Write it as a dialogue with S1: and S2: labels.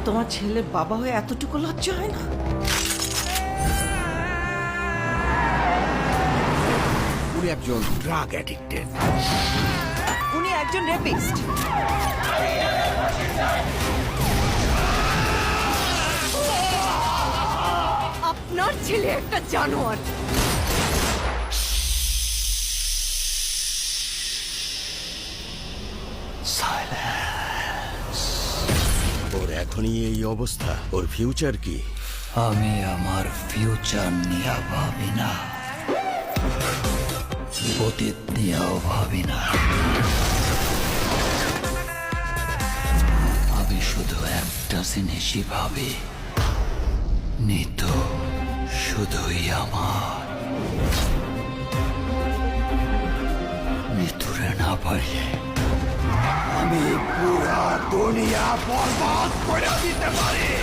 S1: তোমার ছেলের বাবা হয়ে এতটুকু লজ্জা হয় না?
S2: উনি একজন ড্রাগ অ্যাডিক্টেড।
S1: উনি একজন রেপিস্ট।
S3: আপনার ছেলে একটা জানোয়ার।
S2: ওর এখনই এই অবস্থা, ওর ফিউচার কি?
S4: আমি আমার ফিউচার নিয়ে ভাবি না, অতীত নিয়েও ভাবি না। আমি শুধু একটা জিনিসই ভাবি, নিতু শুধুই আমার। নিতুরে না পারলে
S2: আমি পুরা দুনিয়া বরবাদ করে দিতে পারি।